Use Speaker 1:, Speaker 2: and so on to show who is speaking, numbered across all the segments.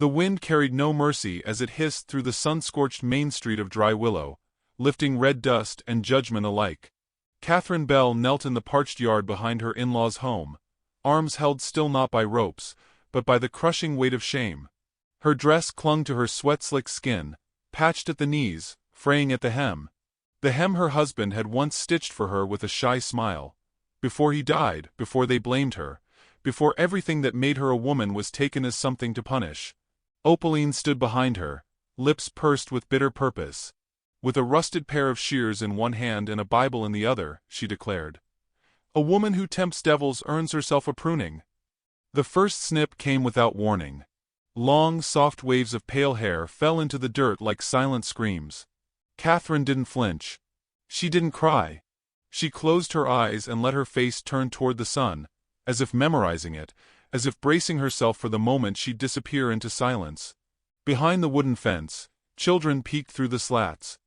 Speaker 1: The wind carried no mercy as it hissed through the sun-scorched main street of dry willow, lifting red dust and judgment alike. Catherine Bell knelt in the parched yard behind her in-laws' home, arms held still not by ropes, but by the crushing weight of shame. Her dress clung to her sweat-slicked skin, patched at the knees, fraying at the hem. The hem her husband had once stitched for her with a shy smile. Before he died, before they blamed her, before everything that made her a woman was taken as something to punish. Opaline stood behind her, lips pursed with bitter purpose. With a rusted pair of shears in one hand and a Bible in the other, she declared, "A woman who tempts devils earns herself a pruning." The first snip came without warning. Long, soft waves of pale hair fell into the dirt like silent screams. Catherine didn't flinch. She didn't cry. She closed her eyes and let her face turn toward the sun, as if memorizing it, as if bracing herself for the moment she'd disappear into silence. Behind the wooden fence, children peeked through the slats.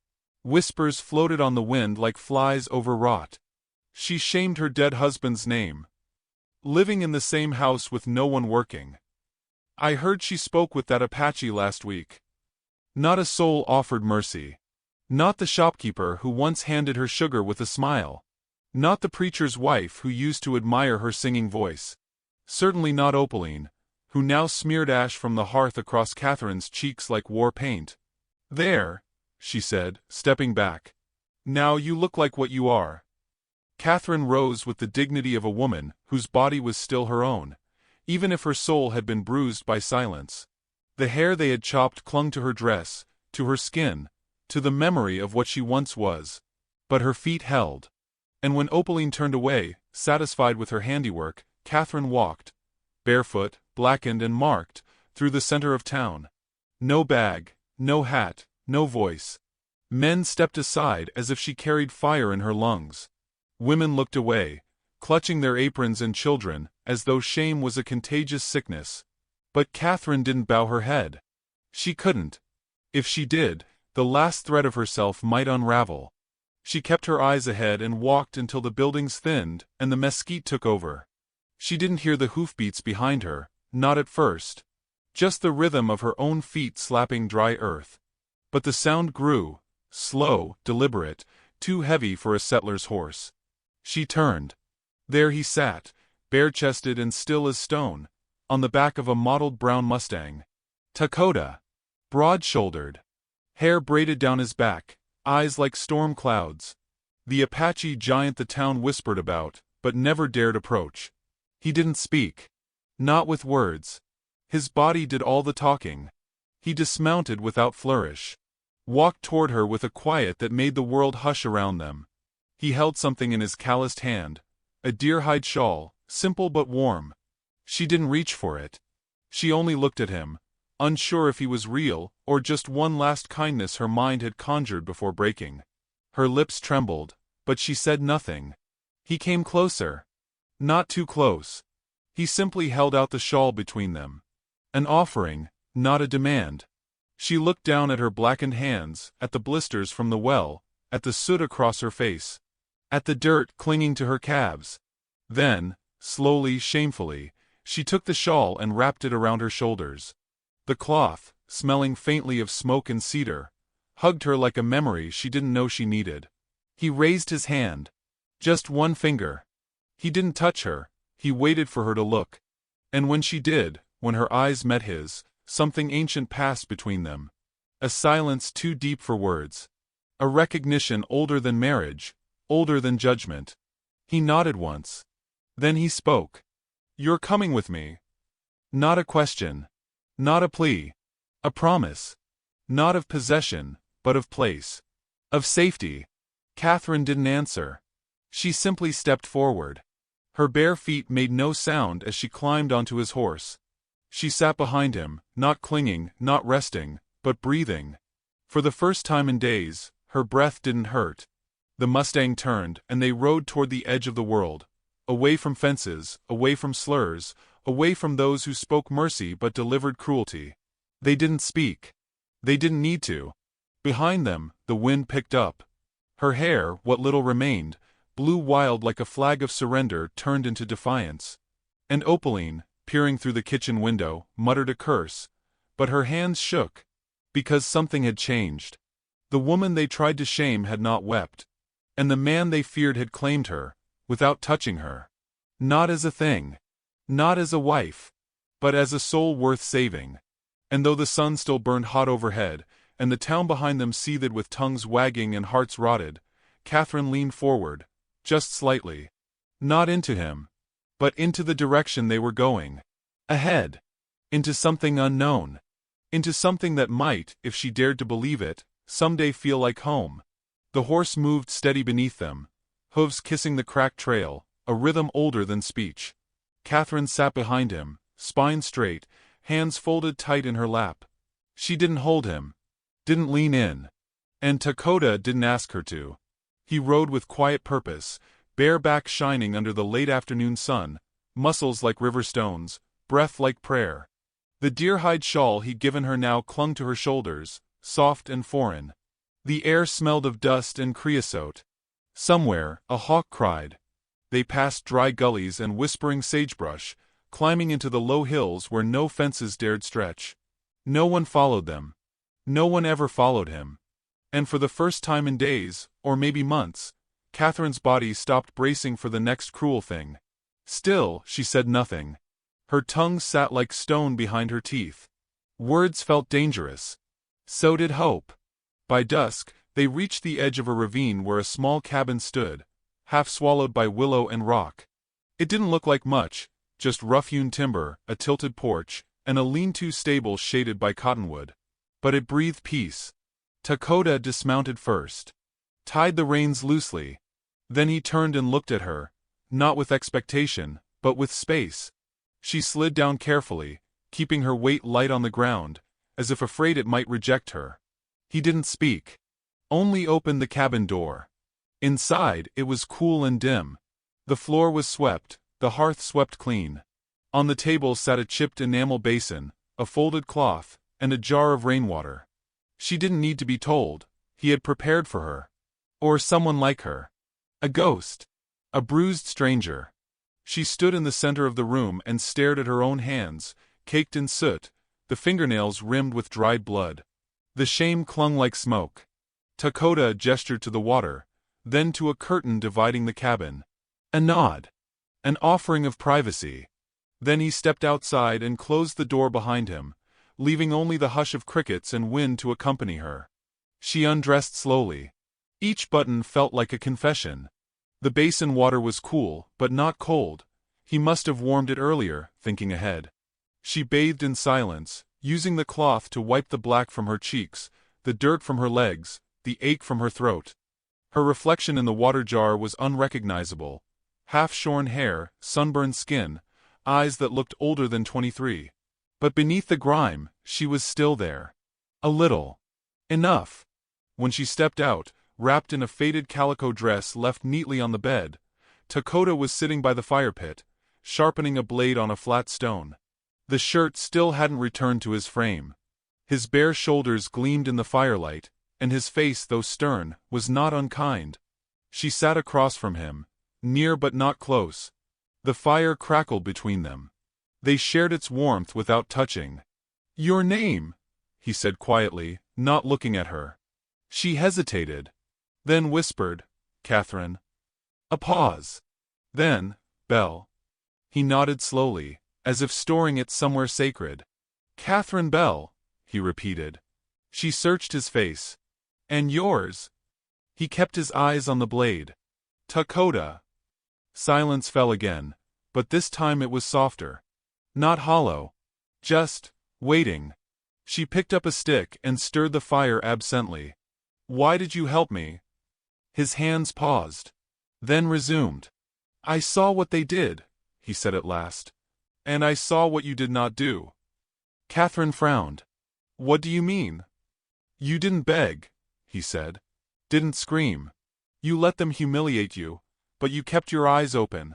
Speaker 1: Whispers floated on the wind like flies overwrought. She shamed her dead husband's name. Living in the same house with no one working. "I heard she spoke with that Apache last week." Not a soul offered mercy. Not the shopkeeper who once handed her sugar with a smile. Not the preacher's wife who used to admire her singing voice. Certainly not Opaline, who now smeared ash from the hearth across Catherine's cheeks like war paint. "There," she said, stepping back. "Now you look like what you are." Catherine rose with the dignity of a woman whose body was still her own, even if her soul had been bruised by silence. The hair they had chopped clung to her dress, to her skin, to the memory of what she once was. But her feet held. And when Opaline turned away, satisfied with her handiwork, Catherine walked, barefoot, blackened and marked, through the center of town. No bag, no hat, no voice. Men stepped aside as if she carried fire in her lungs. Women looked away, clutching their aprons and children, as though shame was a contagious sickness. But Catherine didn't bow her head. She couldn't. If she did, the last thread of herself might unravel. She kept her eyes ahead and walked until the buildings thinned and the mesquite took over. She didn't hear the hoofbeats behind her, not at first. Just the rhythm of her own feet slapping dry earth. But the sound grew, slow, deliberate, too heavy for a settler's horse. She turned. There he sat, bare-chested and still as stone, on the back of a mottled brown Mustang. Dakota. Broad-shouldered. Hair braided down his back, eyes like storm clouds. The Apache giant the town whispered about, but never dared approach. He didn't speak. Not with words. His body did all the talking. He dismounted without flourish. Walked toward her with a quiet that made the world hush around them. He held something in his calloused hand, a deer-hide shawl, simple but warm. She didn't reach for it. She only looked at him, unsure if he was real or just one last kindness her mind had conjured before breaking. Her lips trembled, but she said nothing. He came closer. Not too close. He simply held out the shawl between them. An offering, not a demand. She looked down at her blackened hands, at the blisters from the well, at the soot across her face, at the dirt clinging to her calves. Then, slowly, shamefully, she took the shawl and wrapped it around her shoulders. The cloth, smelling faintly of smoke and cedar, hugged her like a memory she didn't know she needed. He raised his hand. Just one finger. He didn't touch her, he waited for her to look. And when she did, when her eyes met his, something ancient passed between them. A silence too deep for words. A recognition older than marriage, older than judgment. He nodded once. Then he spoke. "You're coming with me." Not a question. Not a plea. A promise. Not of possession, but of place. Of safety. Catherine didn't answer. She simply stepped forward. Her bare feet made no sound as she climbed onto his horse. She sat behind him, not clinging, not resting, but breathing. For the first time in days, her breath didn't hurt. The Mustang turned, and they rode toward the edge of the world. Away from fences, away from slurs, away from those who spoke mercy but delivered cruelty. They didn't speak. They didn't need to. Behind them, the wind picked up. Her hair, what little remained, blew wild like a flag of surrender turned into defiance. And Opaline, peering through the kitchen window, muttered a curse, but her hands shook, because something had changed. The woman they tried to shame had not wept, and the man they feared had claimed her, without touching her. Not as a thing. Not as a wife. But as a soul worth saving. And though the sun still burned hot overhead, and the town behind them seethed with tongues wagging and hearts rotted, Catherine leaned forward, just slightly. Not into him, but into the direction they were going. Ahead. Into something unknown. Into something that might, if she dared to believe it, someday feel like home. The horse moved steady beneath them, hooves kissing the cracked trail, a rhythm older than speech. Catherine sat behind him, spine straight, hands folded tight in her lap. She didn't hold him, didn't lean in. And Dakota didn't ask her to. He rode with quiet purpose, bare back shining under the late afternoon sun, muscles like river stones, breath like prayer. The deer-hide shawl he'd given her now clung to her shoulders, soft and foreign. The air smelled of dust and creosote. Somewhere, a hawk cried. They passed dry gullies and whispering sagebrush, climbing into the low hills where no fences dared stretch. No one followed them. No one ever followed him. And for the first time in days, or maybe months, Catherine's body stopped bracing for the next cruel thing. Still, she said nothing. Her tongue sat like stone behind her teeth. Words felt dangerous. So did hope. By dusk, they reached the edge of a ravine where a small cabin stood, half swallowed by willow and rock. It didn't look like much, just rough-hewn timber, a tilted porch, and a lean-to stable shaded by cottonwood. But it breathed peace. Dakota dismounted first. Tied the reins loosely. Then he turned and looked at her, not with expectation, but with space. She slid down carefully, keeping her weight light on the ground, as if afraid it might reject her. He didn't speak. Only opened the cabin door. Inside, it was cool and dim. The floor was swept, the hearth swept clean. On the table sat a chipped enamel basin, a folded cloth, and a jar of rainwater. She didn't need to be told. He had prepared for her. Or someone like her. A ghost. A bruised stranger. She stood in the center of the room and stared at her own hands, caked in soot, the fingernails rimmed with dried blood. The shame clung like smoke. Dakota gestured to the water, then to a curtain dividing the cabin. A nod. An offering of privacy. Then he stepped outside and closed the door behind him, leaving only the hush of crickets and wind to accompany her. She undressed slowly. Each button felt like a confession. The basin water was cool, but not cold. He must have warmed it earlier, thinking ahead. She bathed in silence, using the cloth to wipe the black from her cheeks, the dirt from her legs, the ache from her throat. Her reflection in the water jar was unrecognizable. Half-shorn hair, sunburned skin, eyes that looked older than 23. But beneath the grime, she was still there. A little. Enough. When she stepped out, wrapped in a faded calico dress left neatly on the bed, Dakota was sitting by the fire pit, sharpening a blade on a flat stone. The shirt still hadn't returned to his frame. His bare shoulders gleamed in the firelight, and his face, though stern, was not unkind. She sat across from him, near but not close. The fire crackled between them. They shared its warmth without touching. "Your name," he said quietly, not looking at her. She hesitated. Then whispered, "Catherine." A pause. Then, "Bell." He nodded slowly, as if storing it somewhere sacred. "Catherine Bell," he repeated. She searched his face. "And yours?" He kept his eyes on the blade. "Dakota." Silence fell again, but this time it was softer. Not hollow. Just waiting. She picked up a stick and stirred the fire absently. "Why did you help me?" His hands paused. Then resumed. "I saw what they did," he said at last. "And I saw what you did not do." Catherine frowned. "What do you mean?" "You didn't beg," he said. "Didn't scream. You let them humiliate you, but you kept your eyes open."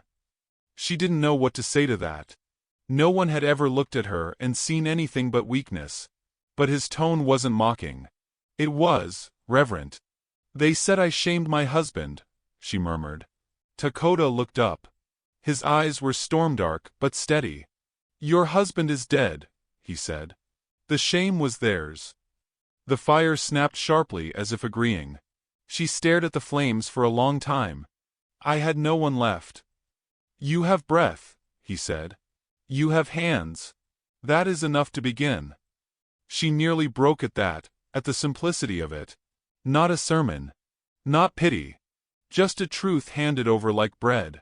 Speaker 1: She didn't know what to say to that. No one had ever looked at her and seen anything but weakness. But his tone wasn't mocking. It was reverent. "They said I shamed my husband," she murmured. Dakota looked up. His eyes were storm-dark but steady. "Your husband is dead," he said. The shame was theirs. The fire snapped sharply as if agreeing. She stared at the flames for a long time. I had no one left. You have breath, he said. You have hands. That is enough to begin. She nearly broke at that, at the simplicity of it. Not a sermon. Not pity. Just a truth handed over like bread.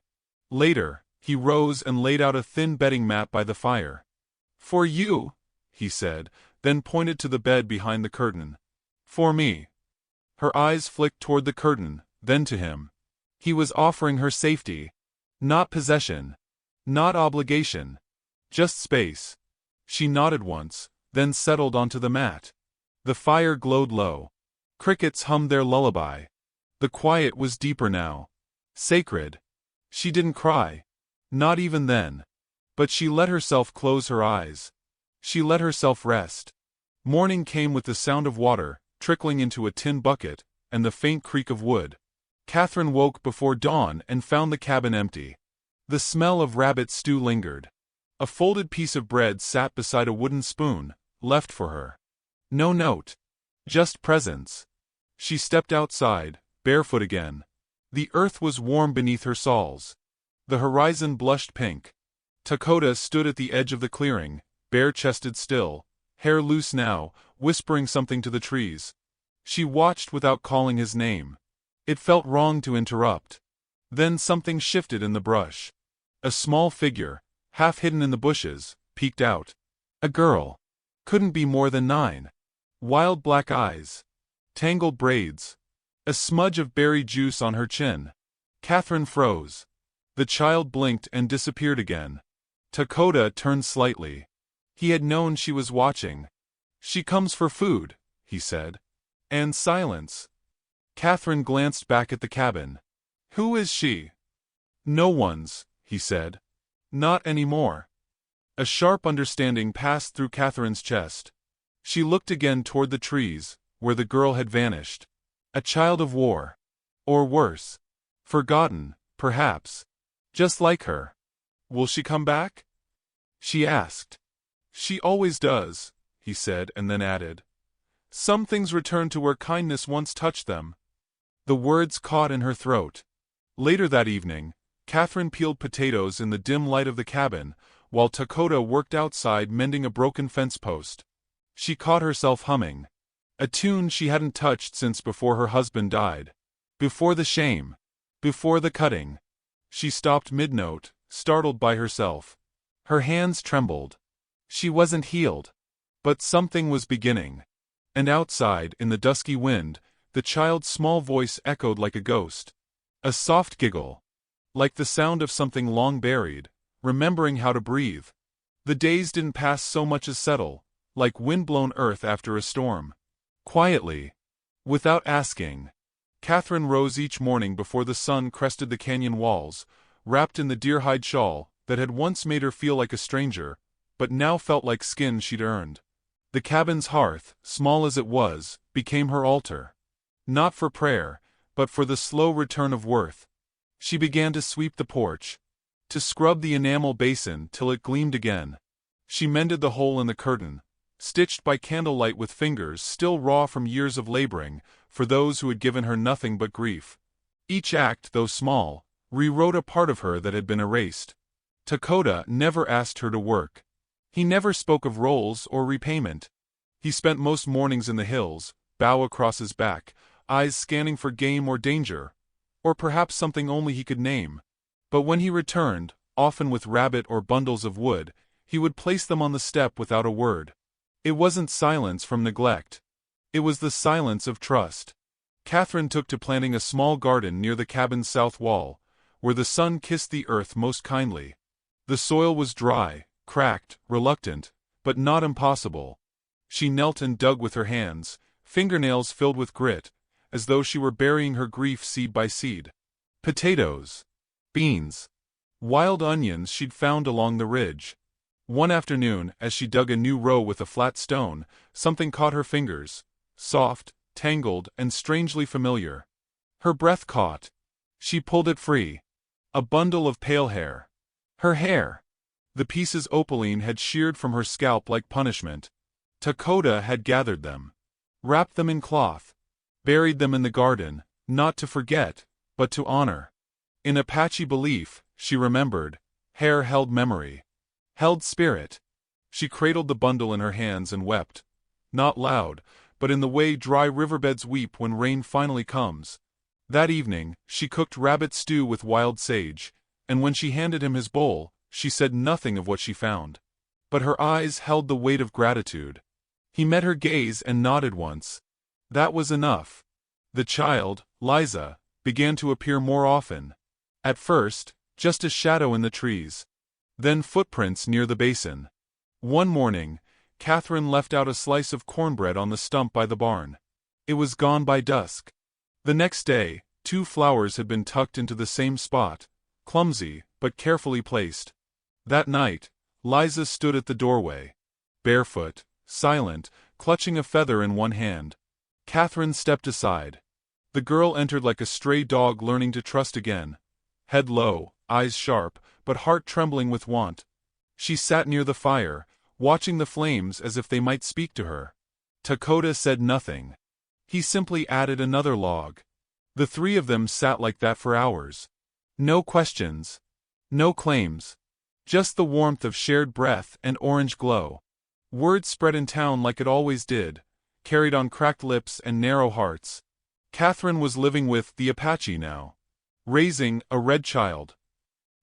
Speaker 1: Later, he rose and laid out a thin bedding mat by the fire. For you, he said, then pointed to the bed behind the curtain. For me. Her eyes flicked toward the curtain, then to him. He was offering her safety. Not possession. Not obligation. Just space. She nodded once, then settled onto the mat. The fire glowed low. Crickets hummed their lullaby. The quiet was deeper now. Sacred. She didn't cry. Not even then. But she let herself close her eyes. She let herself rest. Morning came with the sound of water trickling into a tin bucket, and the faint creak of wood. Catherine woke before dawn and found the cabin empty. The smell of rabbit stew lingered. A folded piece of bread sat beside a wooden spoon, left for her. No note. Just presence. She stepped outside, barefoot again. The earth was warm beneath her soles. The horizon blushed pink. Dakota stood at the edge of the clearing, bare-chested still, hair loose now, whispering something to the trees. She watched without calling his name. It felt wrong to interrupt. Then something shifted in the brush. A small figure, half hidden in the bushes, peeked out. A girl. Couldn't be more than 9. Wild black eyes. Tangled braids. A smudge of berry juice on her chin. Catherine froze. The child blinked and disappeared again. Dakota turned slightly. He had known she was watching. She comes for food, he said. And silence. Catherine glanced back at the cabin. Who is she? No one's, he said. Not anymore. A sharp understanding passed through Catherine's chest. She looked again toward the trees, where the girl had vanished. A child of war. Or worse. Forgotten, perhaps. Just like her. Will she come back? She asked. She always does, he said, and then added. Some things return to where kindness once touched them. The words caught in her throat. Later that evening, Catherine peeled potatoes in the dim light of the cabin, while Dakota worked outside mending a broken fence post. She caught herself humming. A tune she hadn't touched since before her husband died. Before the shame. Before the cutting. She stopped mid-note, startled by herself. Her hands trembled. She wasn't healed. But something was beginning. And outside, in the dusky wind, the child's small voice echoed like a ghost. A soft giggle. Like the sound of something long buried, remembering how to breathe. The days didn't pass so much as settle, like wind-blown earth after a storm. Quietly. Without asking. Catherine rose each morning before the sun crested the canyon walls, wrapped in the deer-hide shawl that had once made her feel like a stranger, but now felt like skin she'd earned. The cabin's hearth, small as it was, became her altar. Not for prayer, but for the slow return of worth. She began to sweep the porch. To scrub the enamel basin till it gleamed again. She mended the hole in the curtain, stitched by candlelight with fingers still raw from years of laboring, for those who had given her nothing but grief. Each act, though small, rewrote a part of her that had been erased. Dakota never asked her to work. He never spoke of roles or repayment. He spent most mornings in the hills, bow across his back, eyes scanning for game or danger, or perhaps something only he could name. But when he returned, often with rabbit or bundles of wood, he would place them on the step without a word. It wasn't silence from neglect. It was the silence of trust. Catherine took to planting a small garden near the cabin's south wall, where the sun kissed the earth most kindly. The soil was dry, cracked, reluctant, but not impossible. She knelt and dug with her hands, fingernails filled with grit, as though she were burying her grief seed by seed. Potatoes. Beans. Wild onions she'd found along the ridge. One afternoon, as she dug a new row with a flat stone, something caught her fingers. Soft, tangled, and strangely familiar. Her breath caught. She pulled it free. A bundle of pale hair. Her hair. The pieces Opaline had sheared from her scalp like punishment. Dakota had gathered them, wrapped them in cloth, buried them in the garden, not to forget, but to honor. In Apache belief, she remembered, hair held memory, held spirit. She cradled the bundle in her hands and wept, not loud, but in the way dry riverbeds weep when rain finally comes. That evening, she cooked rabbit stew with wild sage, and when she handed him his bowl, she said nothing of what she found. But her eyes held the weight of gratitude. He met her gaze and nodded once. That was enough. The child, Liza, began to appear more often. At first, just a shadow in the trees. Then footprints near the basin. One morning, Catherine left out a slice of cornbread on the stump by the barn. It was gone by dusk. The next day, 2 flowers had been tucked into the same spot, clumsy, but carefully placed. That night, Liza stood at the doorway, barefoot, silent, clutching a feather in one hand. Catherine stepped aside. The girl entered like a stray dog learning to trust again. Head low, eyes sharp, but heart trembling with want. She sat near the fire, watching the flames as if they might speak to her. Dakota said nothing. He simply added another log. The 3 of them sat like that for hours. No questions. No claims. Just the warmth of shared breath and orange glow. Word spread in town like it always did, carried on cracked lips and narrow hearts. Catherine was living with the Apache now, raising a red child.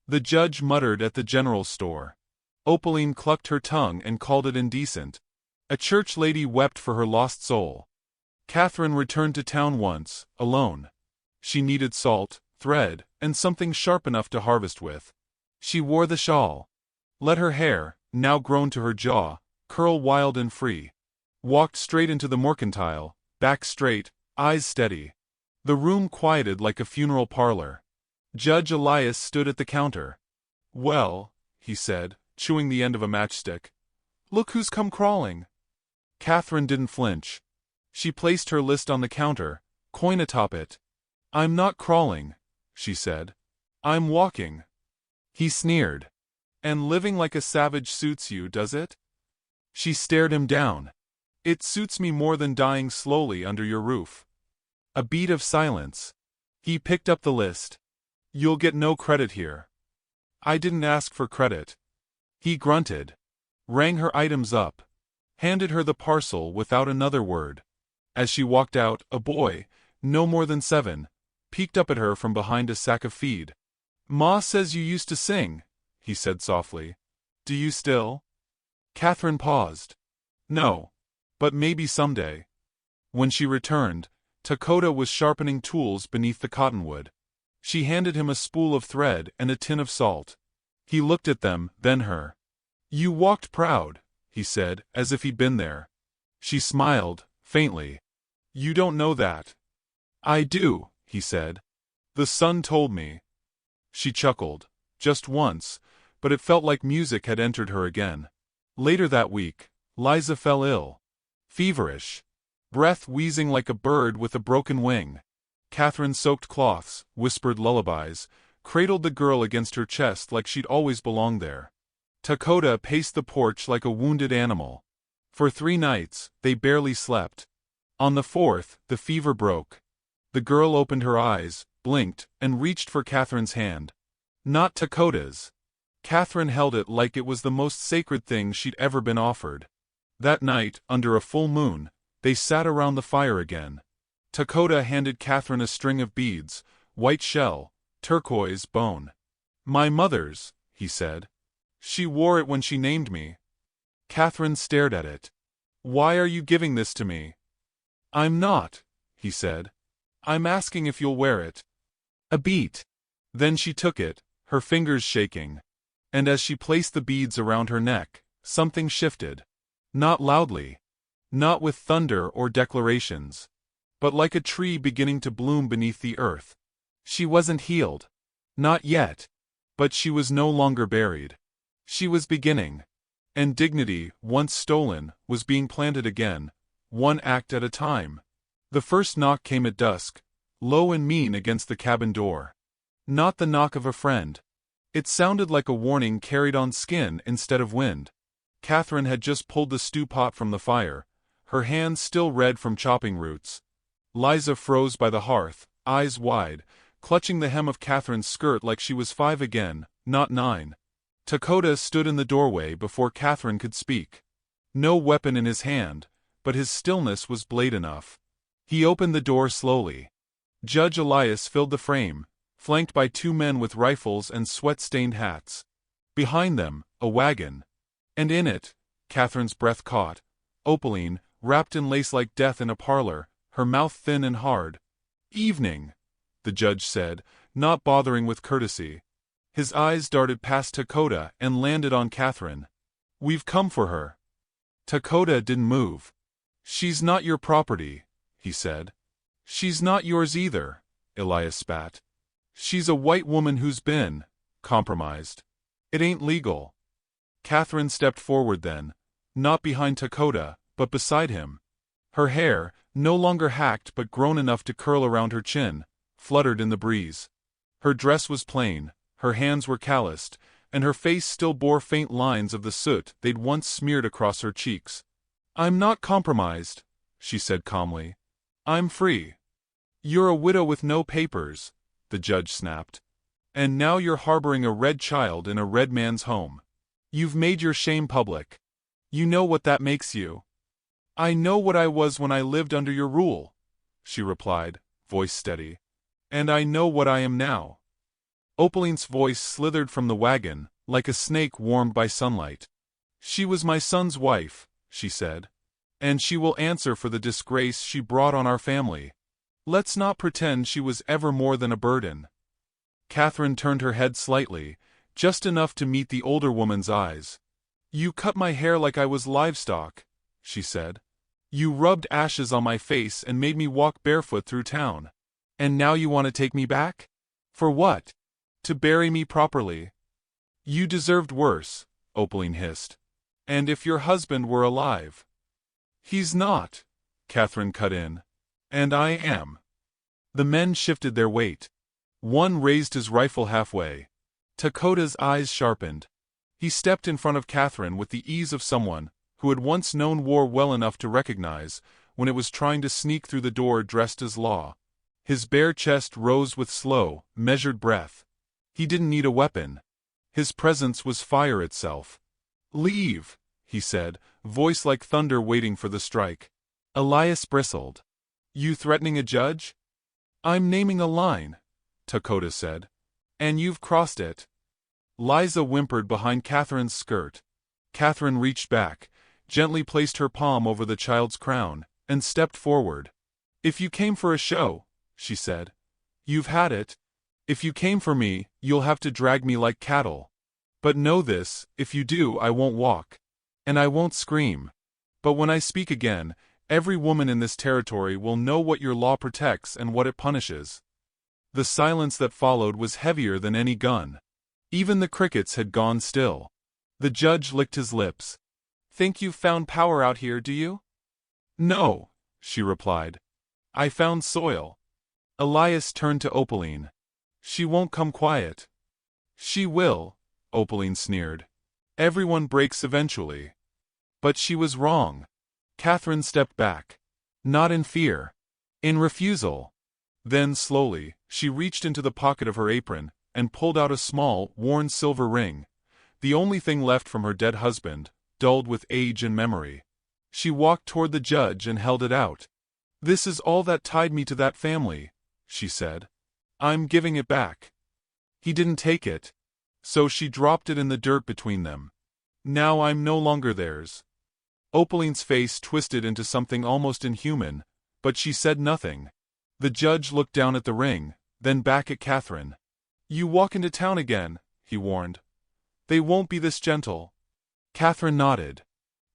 Speaker 1: The judge muttered at the general store. Opaline clucked her tongue and called it indecent. A church lady wept for her lost soul. Catherine returned to town once, alone. She needed salt, thread, and something sharp enough to harvest with. She wore the shawl. Let her hair, now grown to her jaw, curl wild and free. Walked straight into the mercantile, back straight, eyes steady. The room quieted like a funeral parlor. Judge Elias stood at the counter. "Well," he said, chewing the end of a matchstick. "Look who's come crawling." Catherine didn't flinch. She placed her list on the counter, coin atop it. "I'm not crawling," she said. "I'm walking." He sneered. "And living like a savage suits you, does it?" She stared him down. "It suits me more than dying slowly under your roof." A beat of silence. He picked up the list. "You'll get no credit here." "I didn't ask for credit." He grunted. Rang her items up. Handed her the parcel without another word. As she walked out, a boy, no more than 7, peeked up at her from behind a sack of feed. "Ma says you used to sing," he said softly. "Do you still?" Catherine paused. "No. But maybe someday." When she returned, Dakota was sharpening tools beneath the cottonwood. She handed him a spool of thread and a tin of salt. He looked at them, then her. "You walked proud," he said, as if he'd been there. She smiled, faintly. "You don't know that." "I do," he said. "The sun told me." She chuckled. Just once, but it felt like music had entered her again. Later that week, Liza fell ill. Feverish. Breath wheezing like a bird with a broken wing. Catherine soaked cloths, whispered lullabies, cradled the girl against her chest like she'd always belonged there. Dakota paced the porch like a wounded animal. For 3 nights, they barely slept. On the 4th, the fever broke. The girl opened her eyes, blinked, and reached for Catherine's hand. Not Dakota's. Catherine held it like it was the most sacred thing she'd ever been offered. That night, under a full moon, they sat around the fire again. Dakota handed Catherine a string of beads, white shell, turquoise, bone. "My mother's," he said. "She wore it when she named me." Catherine stared at it. "Why are you giving this to me?" "I'm not," he said. "I'm asking if you'll wear it." A beat. Then she took it, her fingers shaking. And as she placed the beads around her neck, something shifted. Not loudly. Not with thunder or declarations. But like a tree beginning to bloom beneath the earth. She wasn't healed. Not yet. But she was no longer buried. She was beginning. And dignity, once stolen, was being planted again, one act at a time. The first knock came at dusk, low and mean against the cabin door. Not the knock of a friend. It sounded like a warning carried on skin instead of wind. Catherine had just pulled the stew pot from the fire, her hands still red from chopping roots. Liza froze by the hearth, eyes wide, clutching the hem of Catherine's skirt like she was 5 again, not 9. Dakota stood in the doorway before Catherine could speak. No weapon in his hand, but his stillness was blade enough. He opened the door slowly. Judge Elias filled the frame, flanked by 2 men with rifles and sweat-stained hats. Behind them, a wagon. And in it, Catherine's breath caught, Opaline, wrapped in lace like death in a parlor, her mouth thin and hard. "Evening," the judge said, not bothering with courtesy. His eyes darted past Dakota and landed on Catherine. "We've come for her." Dakota didn't move. "She's not your property," he said. "She's not yours either," Elias spat. "She's a white woman who's been compromised. It ain't legal." Catherine stepped forward then, not behind Dakota, but beside him. Her hair, no longer hacked but grown enough to curl around her chin, fluttered in the breeze. Her dress was plain, her hands were calloused, and her face still bore faint lines of the soot they'd once smeared across her cheeks. "I'm not compromised," she said calmly. "I'm free." "You're a widow with no papers," the judge snapped. "And now you're harboring a red child in a red man's home. You've made your shame public. You know what that makes you." "I know what I was when I lived under your rule," she replied, voice steady. "And I know what I am now." Opaline's voice slithered from the wagon, like a snake warmed by sunlight. "She was my son's wife," she said. "And she will answer for the disgrace she brought on our family. Let's not pretend she was ever more than a burden." Catherine turned her head slightly, just enough to meet the older woman's eyes. "You cut my hair like I was livestock," she said. "You rubbed ashes on my face and made me walk barefoot through town. And now you want to take me back? For what? To bury me properly?" "You deserved worse," Opaline hissed. "And if your husband were alive—" "He's not," Catherine cut in. "And I am." The men shifted their weight. One raised his rifle halfway. Dakota's eyes sharpened. He stepped in front of Catherine with the ease of someone who had once known war well enough to recognize when it was trying to sneak through the door dressed as law. His bare chest rose with slow, measured breath. He didn't need a weapon. His presence was fire itself. "Leave," he said, voice like thunder waiting for the strike. Elias bristled. "You threatening a judge?" "I'm naming a line," Dakota said. "And you've crossed it." Liza whimpered behind Catherine's skirt. Catherine reached back, gently placed her palm over the child's crown, and stepped forward. "If you came for a show," she said, "you've had it. If you came for me, you'll have to drag me like cattle. But know this, if you do, I won't walk. And I won't scream. But when I speak again, every woman in this territory will know what your law protects and what it punishes." The silence that followed was heavier than any gun. Even the crickets had gone still. The judge licked his lips. "Think you've found power out here, do you?" "No," she replied. "I found soil." Elias turned to Opaline. "She won't come quiet." "She will," Opaline sneered. "Everyone breaks eventually." But she was wrong. Catherine stepped back. Not in fear. In refusal. Then, slowly, she reached into the pocket of her apron and pulled out a small, worn silver ring, the only thing left from her dead husband, dulled with age and memory. She walked toward the judge and held it out. "This is all that tied me to that family," she said. "I'm giving it back." He didn't take it. So she dropped it in the dirt between them. "Now I'm no longer theirs." Opaline's face twisted into something almost inhuman, but she said nothing. The judge looked down at the ring, then back at Catherine. "You walk into town again," he warned. "They won't be this gentle." Catherine nodded.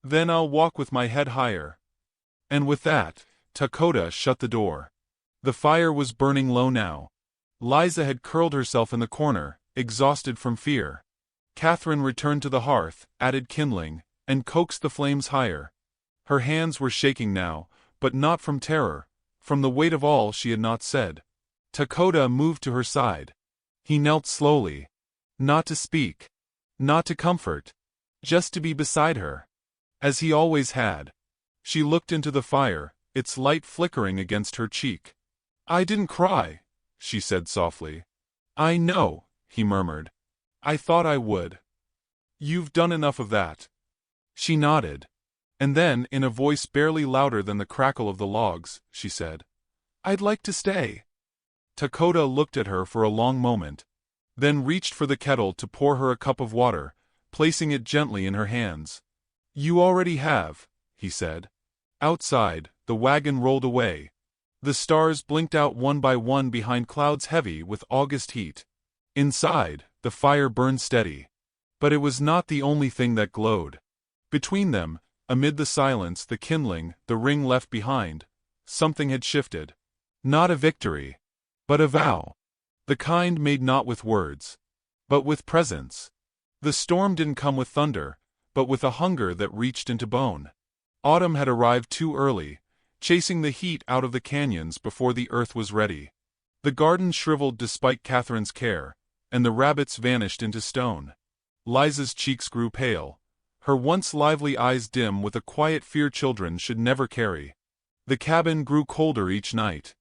Speaker 1: "Then I'll walk with my head higher." And with that, Dakota shut the door. The fire was burning low now. Liza had curled herself in the corner, exhausted from fear. Catherine returned to the hearth, added kindling, and coaxed the flames higher. Her hands were shaking now, but not from terror, from the weight of all she had not said. Dakota moved to her side. He knelt slowly. Not to speak. Not to comfort. just to be beside her. As he always had. She looked into the fire, its light flickering against her cheek. "I didn't cry," she said softly. "I know," he murmured. "I thought I would." "You've done enough of that." She nodded. And then, in a voice barely louder than the crackle of the logs, she said, "I'd like to stay." Dakota looked at her for a long moment, then reached for the kettle to pour her a cup of water, placing it gently in her hands. "You already have," he said. Outside, the wagon rolled away. The stars blinked out one by one behind clouds heavy with August heat. Inside, the fire burned steady. But it was not the only thing that glowed. Between them, amid the silence, the kindling, the ring left behind, something had shifted. Not a victory, but a vow. The kind made not with words, but with presence. The storm didn't come with thunder, but with a hunger that reached into bone. Autumn had arrived too early, chasing the heat out of the canyons before the earth was ready. The garden shriveled despite Catherine's care, and the rabbits vanished into stone. Liza's cheeks grew pale, her once lively eyes dim with a quiet fear children should never carry. The cabin grew colder each night.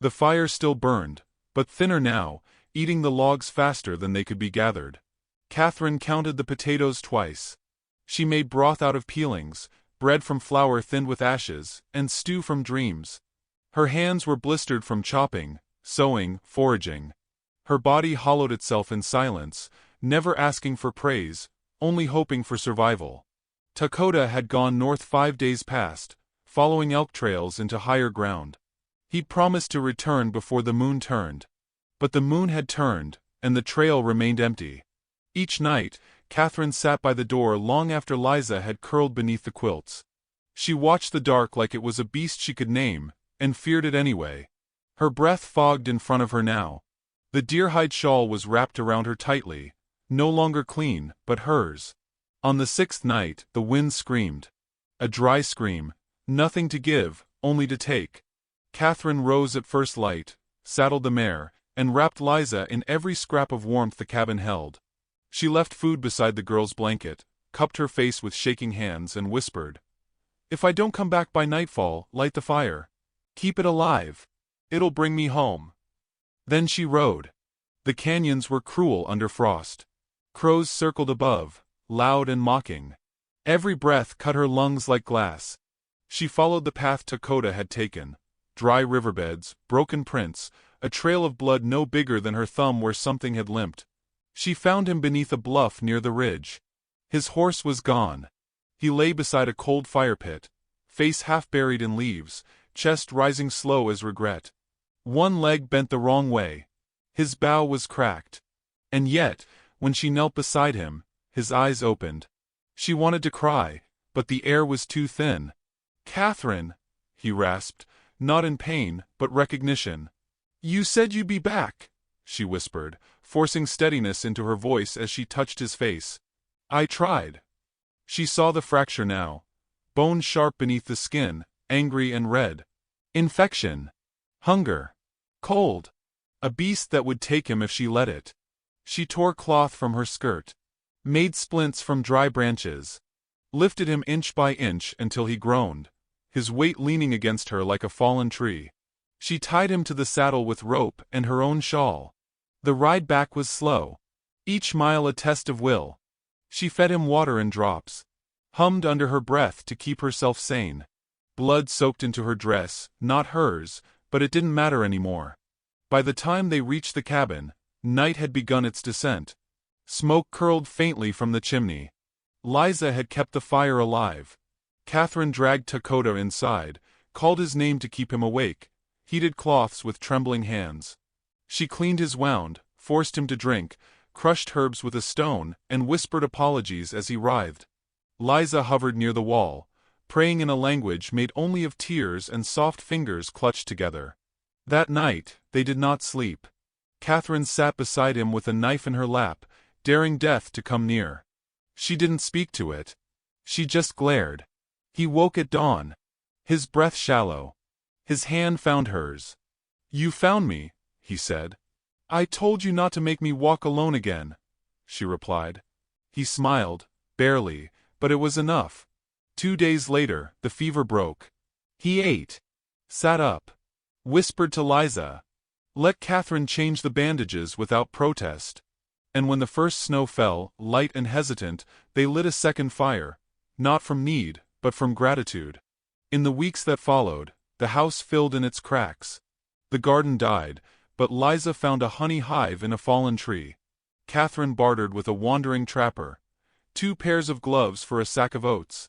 Speaker 1: The fire still burned, but thinner now, eating the logs faster than they could be gathered. Catherine counted the potatoes twice. She made broth out of peelings, bread from flour thinned with ashes, and stew from dreams. Her hands were blistered from chopping, sewing, foraging. Her body hollowed itself in silence, never asking for praise, only hoping for survival. Dakota had gone north 5 days past, following elk trails into higher ground. He'd promised to return before the moon turned. But the moon had turned, and the trail remained empty. Each night, Catherine sat by the door long after Liza had curled beneath the quilts. She watched the dark like it was a beast she could name, and feared it anyway. Her breath fogged in front of her now. The deer-hide shawl was wrapped around her tightly, no longer clean, but hers. On the 6th night, the wind screamed. A dry scream, nothing to give, only to take. Catherine rose at first light, saddled the mare, and wrapped Liza in every scrap of warmth the cabin held. She left food beside the girl's blanket, cupped her face with shaking hands, and whispered, "If I don't come back by nightfall, light the fire. Keep it alive. It'll bring me home." Then she rode. The canyons were cruel under frost. Crows circled above, loud and mocking. Every breath cut her lungs like glass. She followed the path Dakota had taken. Dry riverbeds, broken prints, a trail of blood no bigger than her thumb where something had limped. She found him beneath a bluff near the ridge. His horse was gone. He lay beside a cold fire pit, face half buried in leaves, chest rising slow as regret. One leg bent the wrong way. His bow was cracked. And yet, when she knelt beside him, his eyes opened. She wanted to cry, but the air was too thin. "Catherine," he rasped, not in pain, but recognition. "You said you'd be back," she whispered, forcing steadiness into her voice as she touched his face. "I tried." She saw the fracture now. Bone sharp beneath the skin, angry and red. Infection. Hunger. Cold. A beast that would take him if she let it. She tore cloth from her skirt. Made splints from dry branches. Lifted him inch by inch until he groaned, his weight leaning against her like a fallen tree. She tied him to the saddle with rope and her own shawl. The ride back was slow. Each mile a test of will. She fed him water in drops. Hummed under her breath to keep herself sane. Blood soaked into her dress, not hers, but it didn't matter anymore. By the time they reached the cabin, night had begun its descent. Smoke curled faintly from the chimney. Liza had kept the fire alive. Catherine dragged Dakota inside, called his name to keep him awake, heated cloths with trembling hands. She cleaned his wound, forced him to drink, crushed herbs with a stone, and whispered apologies as he writhed. Liza hovered near the wall, praying in a language made only of tears and soft fingers clutched together. That night, they did not sleep. Catherine sat beside him with a knife in her lap, daring death to come near. She didn't speak to it. She just glared. He woke at dawn. His breath shallow. His hand found hers. "You found me," he said. "I told you not to make me walk alone again," she replied. He smiled, barely, but it was enough. 2 days later, the fever broke. He ate, sat up, whispered to Liza. Let Catherine change the bandages without protest. And when the first snow fell, light and hesitant, they lit a second fire, not from need, but from gratitude. In the weeks that followed, the house filled in its cracks. The garden died, but Liza found a honey hive in a fallen tree. Catherine bartered with a wandering trapper. 2 pairs of gloves for a sack of oats.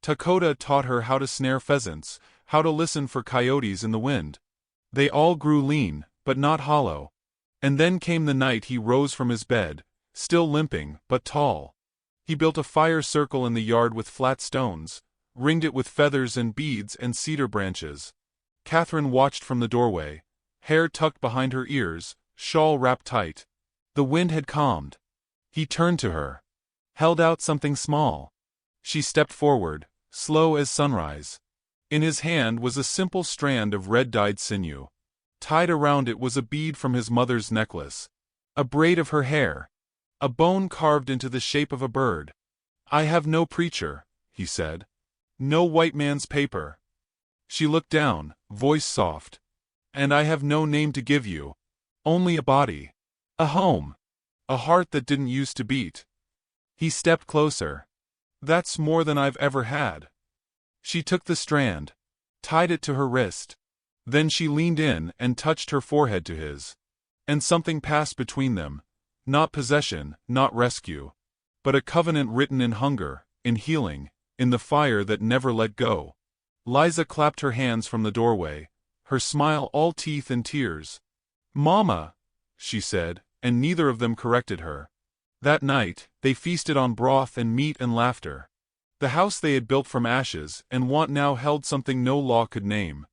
Speaker 1: Dakota taught her how to snare pheasants, how to listen for coyotes in the wind. They all grew lean, but not hollow. And then came the night he rose from his bed, still limping, but tall. He built a fire circle in the yard with flat stones, ringed it with feathers and beads and cedar branches. Catherine watched from the doorway, hair tucked behind her ears, shawl wrapped tight. The wind had calmed. He turned to her, held out something small. She stepped forward, slow as sunrise. In his hand was a simple strand of red-dyed sinew. Tied around it was a bead from his mother's necklace. A braid of her hair. A bone carved into the shape of a bird. "I have no preacher," he said. "No white man's paper." She looked down, voice soft. "And I have no name to give you. Only a body. A home. A heart that didn't used to beat." He stepped closer. "That's more than I've ever had." She took the strand, tied it to her wrist. Then she leaned in and touched her forehead to his. And something passed between them. Not possession, not rescue. But a covenant written in hunger, in healing, in the fire that never let go. Liza clapped her hands from the doorway, her smile all teeth and tears. "Mama," she said, and neither of them corrected her. That night, they feasted on broth and meat and laughter. The house they had built from ashes and want now held something no law could name.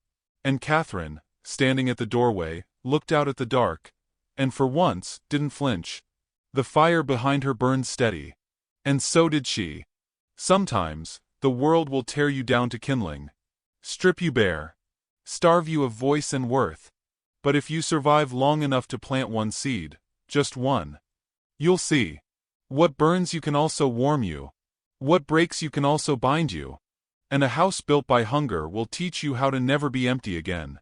Speaker 1: And Catherine, standing at the doorway, looked out at the dark, and for once, didn't flinch. The fire behind her burned steady. And so did she. Sometimes, the world will tear you down to kindling. Strip you bare. Starve you of voice and worth. But if you survive long enough to plant one seed, just one, you'll see. What burns you can also warm you. What breaks you can also bind you. And a house built by hunger will teach you how to never be empty again.